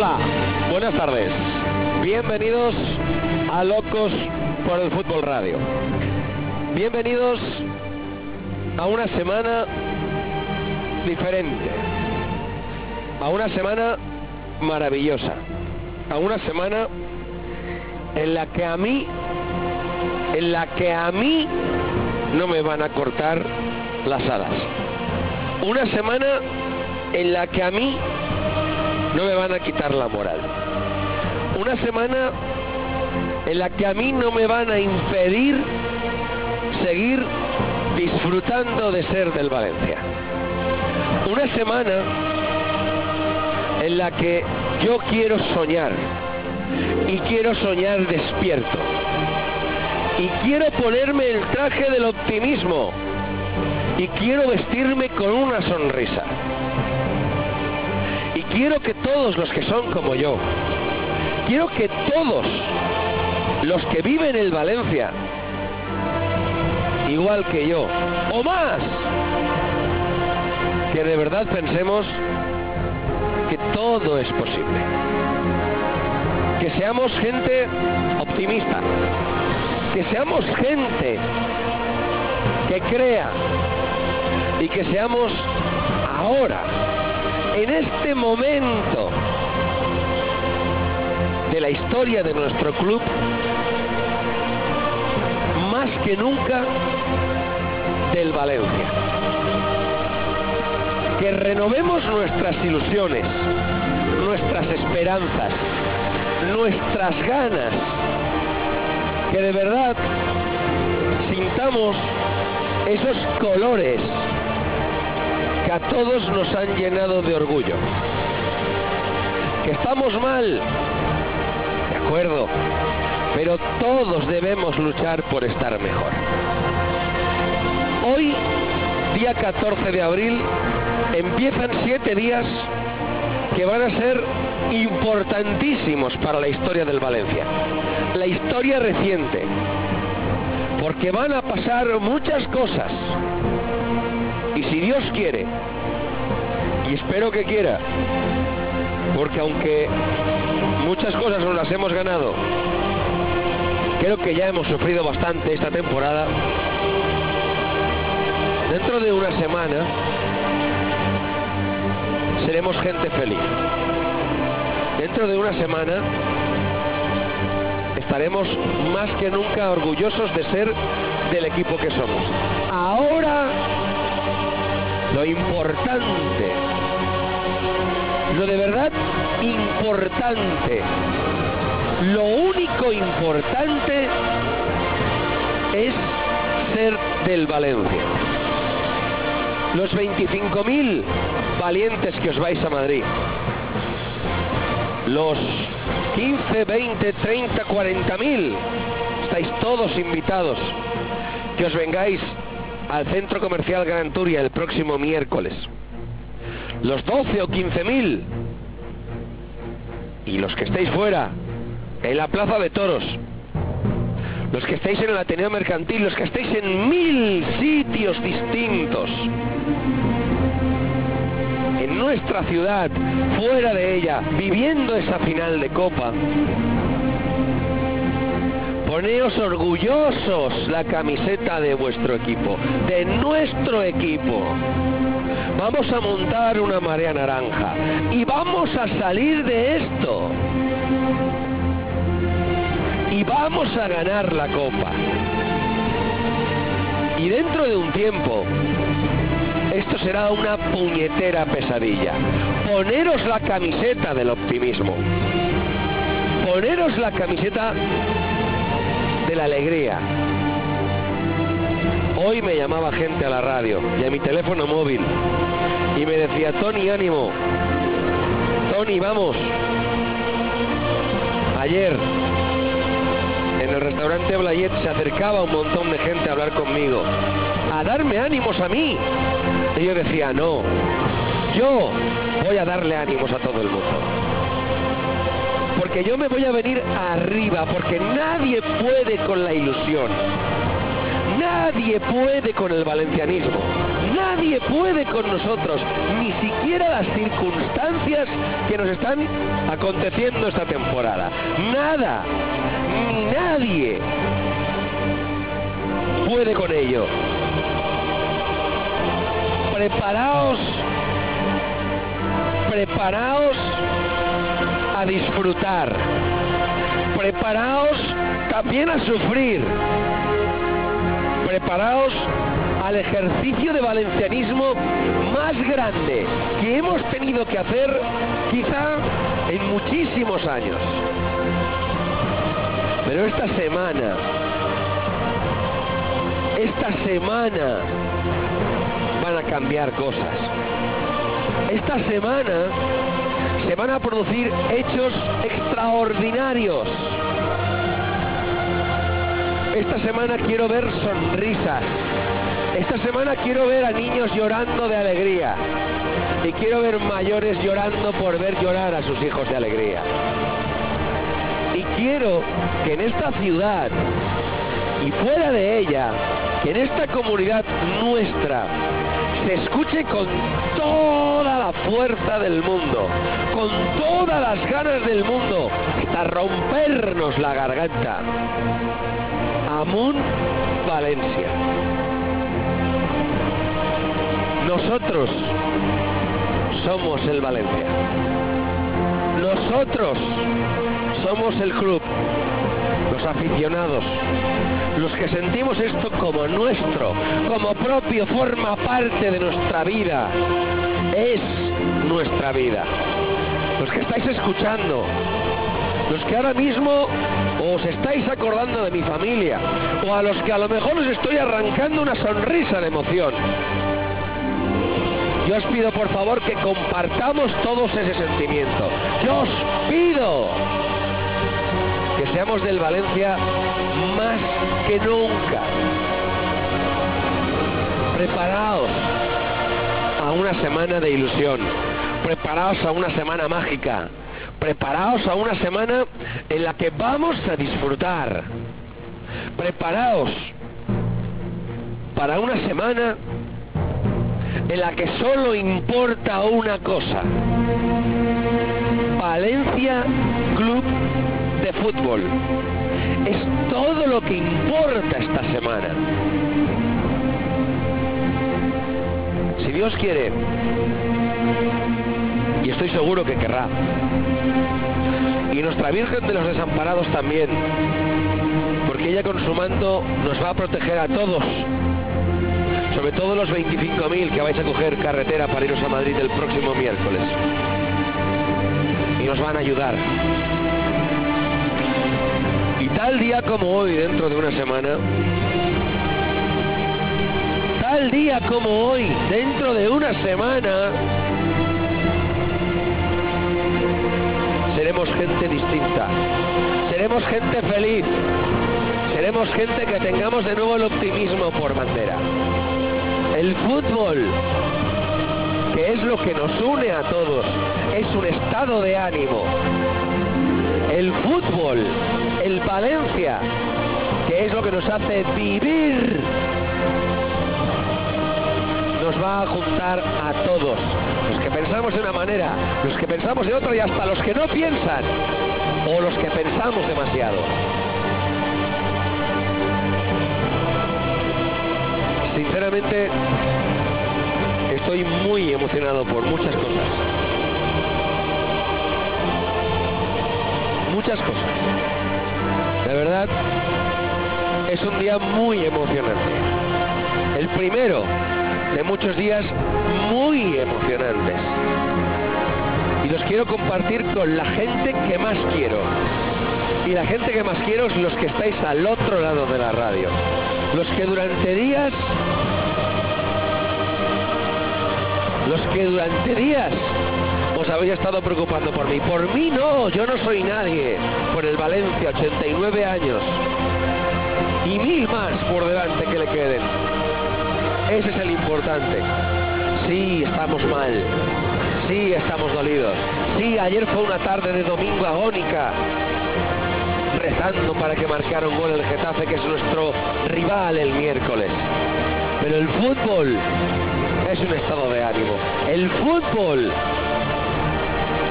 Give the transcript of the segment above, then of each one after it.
Hola, buenas tardes. Bienvenidos a Locos por el Fútbol Radio. Bienvenidos a una semana diferente, a una semana maravillosa, a una semana en la que a mí no me van a cortar las alas. Una semana en la que a mí no me van a quitar la moral. Una semana en la que a mí no me van a impedir seguir disfrutando de ser del Valencia. Una semana en la que yo quiero soñar, y quiero soñar despierto, y quiero ponerme el traje del optimismo, y quiero vestirme con una sonrisa. Y quiero que todos los que son como yo, quiero que todos los que viven el Valencia, igual que yo, o más, que de verdad pensemos que todo es posible. Que seamos gente optimista, que seamos gente que crea, y que seamos ahora, en este momento de la historia de nuestro club, más que nunca del Valencia. Que renovemos nuestras ilusiones, nuestras esperanzas, nuestras ganas, que de verdad sintamos esos colores que a todos nos han llenado de orgullo. Que estamos mal, de acuerdo, pero todos debemos luchar por estar mejor. Hoy, día 14 de abril, empiezan 7 días que van a ser importantísimos para la historia del Valencia, la historia reciente, porque van a pasar muchas cosas, y si Dios quiere, y espero que quiera, porque aunque muchas cosas nos las hemos ganado, creo que ya hemos sufrido bastante esta temporada. Dentro de una semana seremos gente feliz. Dentro de una semana estaremos más que nunca orgullosos de ser del equipo que somos. Ahora, lo importante, lo de verdad importante, lo único importante es ser del Valencia. Los 25.000 valientes que os vais a Madrid, los 15, 20, 30, 40.000, estáis todos invitados, que os vengáis al Centro Comercial Gran Turia el próximo miércoles. Los 12 o 15.000, y los que estéis fuera, en la Plaza de Toros, los que estéis en el Ateneo Mercantil, los que estéis en 1000 sitios distintos, en nuestra ciudad, fuera de ella, viviendo esa final de Copa, poneos orgullosos la camiseta de vuestro equipo, de nuestro equipo. Vamos a montar una marea naranja y vamos a salir de esto. Y vamos a ganar la Copa. Y dentro de un tiempo, esto será una puñetera pesadilla. Poneros la camiseta del optimismo. Poneros la camiseta de la alegría. Hoy me llamaba gente a la radio y a mi teléfono móvil y me decía: Tony, ánimo, Tony, vamos. Ayer en el restaurante Blayet se acercaba un montón de gente a hablar conmigo, a darme ánimos a mí, y yo decía: no, yo voy a darle ánimos a todo el mundo, porque yo me voy a venir arriba, porque nadie puede con la ilusión, nadie puede con el valencianismo, Nadie puede con nosotros, ni siquiera las circunstancias que nos están aconteciendo esta temporada. Nada, ni nadie puede con ello. Preparaos a disfrutar. Preparaos también a sufrir. Preparaos al ejercicio de valencianismo más grande que hemos tenido que hacer quizá en muchísimos años. Pero esta semana van a cambiar cosas. Esta semana se van a producir hechos extraordinarios. Esta semana quiero ver sonrisas. Esta semana quiero ver a niños llorando de alegría. Y quiero ver mayores llorando por ver llorar a sus hijos de alegría. Y quiero que en esta ciudad y fuera de ella, que en esta comunidad nuestra, se escuche con toda la fuerza del mundo, con todas las ganas del mundo, hasta rompernos la garganta. Amunt Valencia. Nosotros somos el Valencia. Nosotros somos el club, los aficionados, los que sentimos esto como nuestro, como propio, forma parte de nuestra vida, es nuestra vida. Los que estáis escuchando, los que ahora mismo os estáis acordando de mi familia, o a los que a lo mejor os estoy arrancando una sonrisa de emoción. Yo os pido por favor que compartamos todos ese sentimiento. Yo os pido que seamos del Valencia más que nunca. Preparaos a una semana de ilusión. Preparaos a una semana mágica. Preparaos a una semana en la que vamos a disfrutar. Preparaos para una semana en la que solo importa una cosa: Valencia Club de Fútbol. Es todo lo que importa esta semana. Si Dios quiere, y estoy seguro que querrá, y nuestra Virgen de los Desamparados también, porque ella con su manto nos va a proteger a todos, sobre todo los 25.000 que vais a coger carretera para iros a Madrid el próximo miércoles, y nos van a ayudar. Y tal día como hoy, dentro de una semana, tal día como hoy, dentro de una semana, seremos gente distinta, seremos gente feliz, seremos gente que tengamos de nuevo el optimismo por bandera. El fútbol, que es lo que nos une a todos, es un estado de ánimo. El fútbol, el Valencia, que es lo que nos hace vivir, nos va a juntar a todos. Los que pensamos de una manera, los que pensamos de otra, y hasta los que no piensan, o los que pensamos demasiado. Sinceramente, estoy muy emocionado por muchas cosas. Muchas cosas. De verdad, es un día muy emocionante. El primero de muchos días muy emocionantes. Y los quiero compartir con la gente que más quiero. Y la gente que más quiero es los que estáis al otro lado de la radio. Los que durante días os habéis estado preocupando por mí. Por mí no, yo no soy nadie. Por el Valencia, 89 años. Y 1000 más por delante que le queden. Ese es el importante. Sí, estamos mal. Sí, estamos dolidos. Sí, ayer fue una tarde de domingo agónica, rezando para que marcara un gol el Getafe, que es nuestro rival el miércoles. Pero el fútbol es un estado de ánimo. El fútbol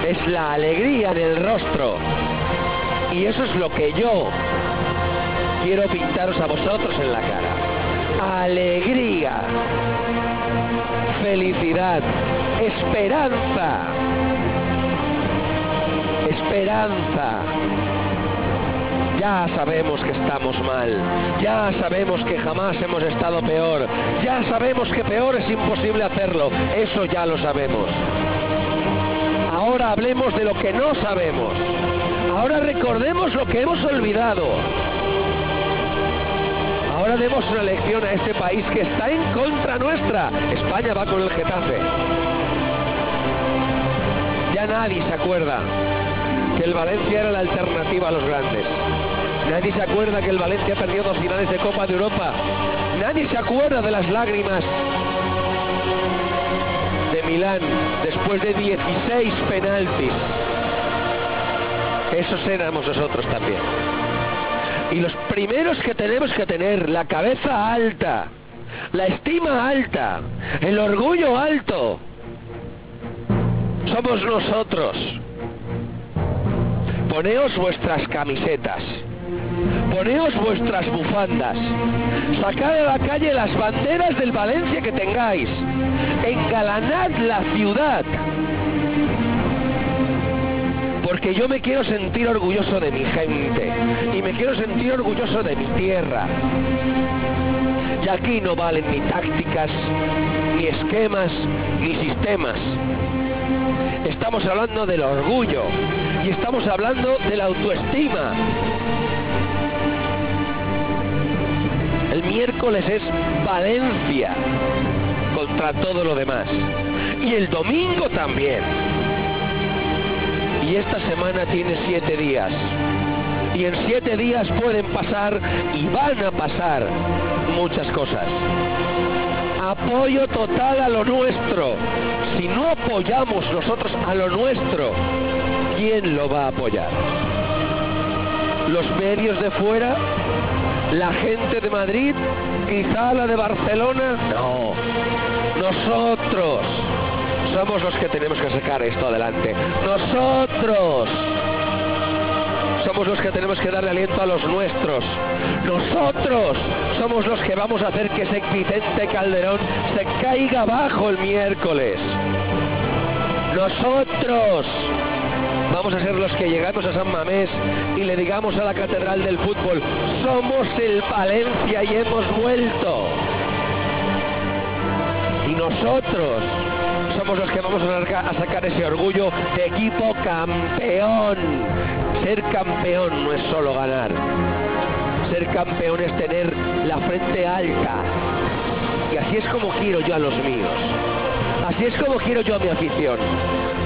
es la alegría en el rostro. Y eso es lo que yo quiero pintaros a vosotros en la cara. Alegría, felicidad, esperanza. Esperanza. Ya sabemos que estamos mal, ya sabemos que jamás hemos estado peor, ya sabemos que peor es imposible hacerlo, eso ya lo sabemos. Ahora hablemos de lo que no sabemos, ahora recordemos lo que hemos olvidado. Ahora demos una lección a este país que está en contra nuestra. España va con el Getafe. Ya nadie se acuerda que el Valencia era la alternativa a los grandes. Nadie se acuerda que el Valencia perdió 2 finales de Copa de Europa. Nadie se acuerda de las lágrimas de Milán después de 16 penaltis. Esos éramos nosotros también. Y los primeros que tenemos que tener la cabeza alta, la estima alta, el orgullo alto, somos nosotros. Poneos vuestras camisetas, poneos vuestras bufandas, sacad a la calle las banderas del Valencia que tengáis, engalanad la ciudad, porque yo me quiero sentir orgulloso de mi gente y me quiero sentir orgulloso de mi tierra. Y aquí no valen ni tácticas, ni esquemas, ni sistemas. Estamos hablando del orgullo y estamos hablando de la autoestima. El miércoles es Valencia contra todo lo demás. Y el domingo también. Y esta semana tiene 7 días. Y en 7 días pueden pasar y van a pasar muchas cosas. Apoyo total a lo nuestro. Si no apoyamos nosotros a lo nuestro, ¿quién lo va a apoyar? ¿Los medios de fuera? ¿La gente de Madrid? ¿Quizá la de Barcelona? No. Nosotros somos los que tenemos que sacar esto adelante. Nosotros somos los que tenemos que darle aliento a los nuestros. Nosotros somos los que vamos a hacer que ese Vicente Calderón se caiga abajo el miércoles. Nosotros vamos a ser los que llegamos a San Mamés y le digamos a la Catedral del Fútbol: somos el Valencia y hemos vuelto. Y nosotros somos los que vamos a sacar ese orgullo de equipo campeón. Ser campeón no es solo ganar. Ser campeón es tener la frente alta. Y así es como quiero yo a los míos. Así es como quiero yo a mi afición.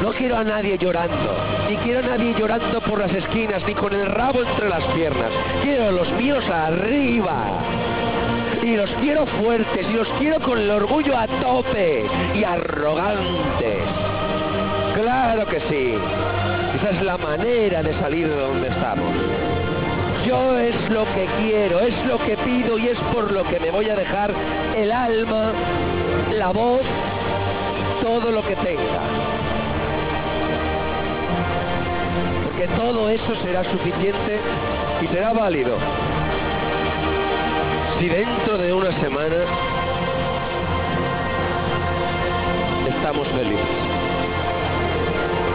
No quiero a nadie llorando. Ni quiero a nadie llorando por las esquinas, ni con el rabo entre las piernas. Quiero a los míos arriba. Y los quiero fuertes, y los quiero con el orgullo a tope y arrogantes. Claro que sí. Esa es la manera de salir de donde estamos. Yo es lo que quiero, es lo que pido y es por lo que me voy a dejar el alma, la voz, todo lo que tenga. Porque todo eso será suficiente y será válido si dentro de una semana estamos felices.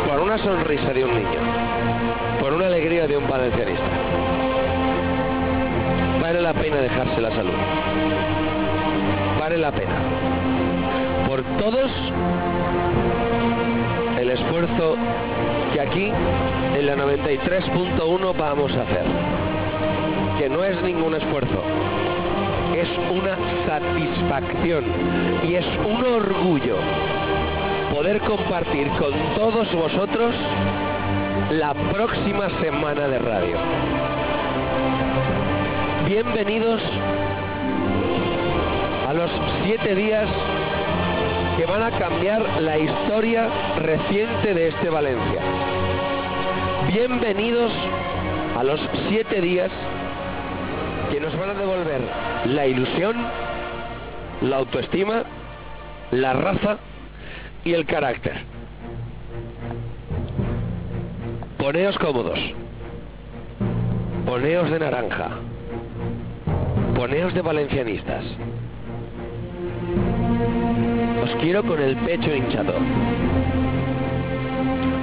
Por una sonrisa de un niño, por una alegría de un valencianista. Vale la pena dejarse la salud. Vale la pena. Por todos el esfuerzo que aquí en la 93.1 vamos a hacer. Que no es ningún esfuerzo. Es una satisfacción y es un orgullo poder compartir con todos vosotros la próxima semana de radio. Bienvenidos a los 7 días que van a cambiar la historia reciente de este Valencia. Bienvenidos a los 7 días que nos van a devolver la ilusión, la autoestima la raza y el carácter. Poneos cómodos, poneos de naranja, poneos de valencianistas. Os quiero con el pecho hinchado,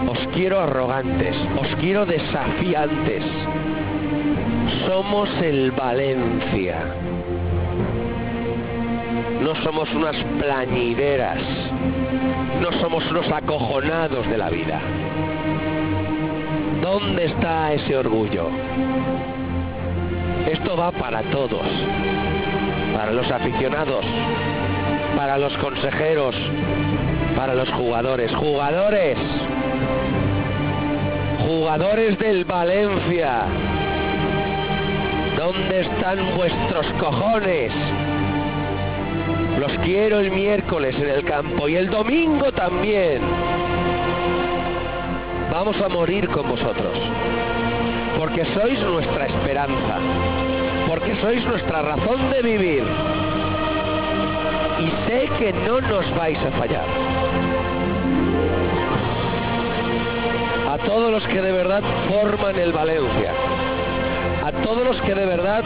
os quiero arrogantes, os quiero desafiantes. Somos el Valencia. No somos unas plañideras, no somos unos acojonados de la vida. ¿Dónde está ese orgullo? Esto va para todos, para los aficionados, para los consejeros, para los jugadores. ¡Jugadores! ¡Jugadores del Valencia! ¿Dónde están vuestros cojones? Los quiero el miércoles en el campo y el domingo también. Vamos a morir con vosotros, porque sois nuestra esperanza, porque sois nuestra razón de vivir. Y sé que no nos vais a fallar. A todos los que de verdad forman el Valencia, a todos los que de verdad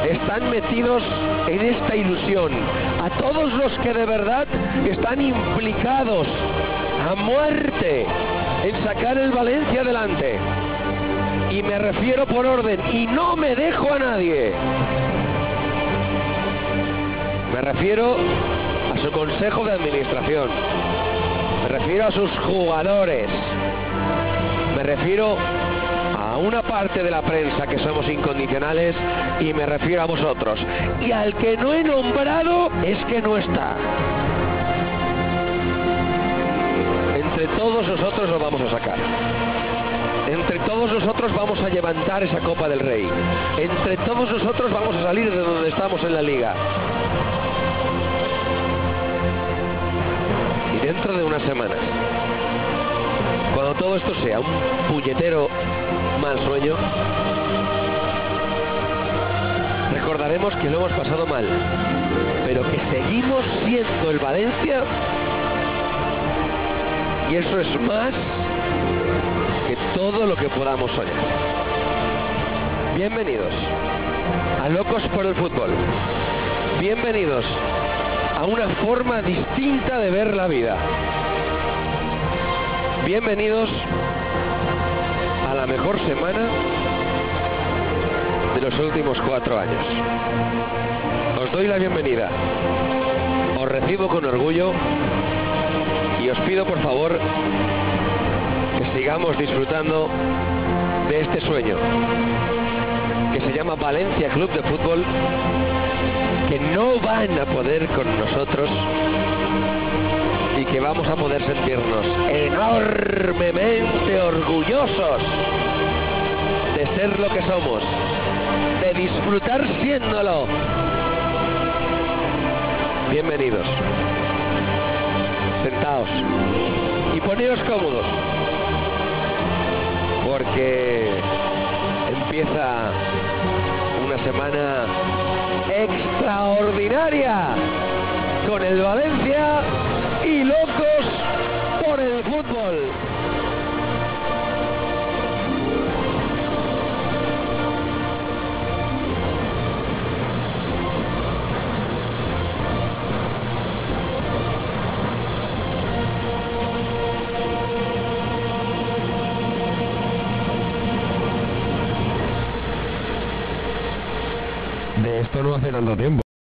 están metidos en esta ilusión, a todos los que de verdad están implicados a muerte en sacar el Valencia adelante, y me refiero por orden y no me dejo a nadie. Me refiero a su consejo de administración, me refiero a sus jugadores, me refiero a una parte de la prensa que somos incondicionales, y me refiero a vosotros. Y al que no he nombrado es que no está. Entre todos nosotros lo vamos a sacar. Entre todos nosotros vamos a levantar esa Copa del Rey. Entre todos nosotros vamos a salir de donde estamos en la Liga. Y dentro de unas semanas, cuando todo esto sea un puñetero mal sueño, recordaremos que lo hemos pasado mal, pero que seguimos siendo el Valencia, y eso es más que todo lo que podamos soñar. Bienvenidos a Locos por el Fútbol. Bienvenidos a una forma distinta de ver la vida. Bienvenidos a la mejor semana de los últimos 4 años. Os doy la bienvenida, os recibo con orgullo y os pido por favor que sigamos disfrutando de este sueño que se llama Valencia Club de Fútbol, que no van a poder con nosotros y que vamos a poder sentirnos enormemente orgullosos de ser lo que somos, de disfrutar siéndolo. Bienvenidos. Sentaos y poneos cómodos, porque empieza una semana extraordinaria con el Valencia y Locos por el Fútbol. De esto no hace tanto tiempo.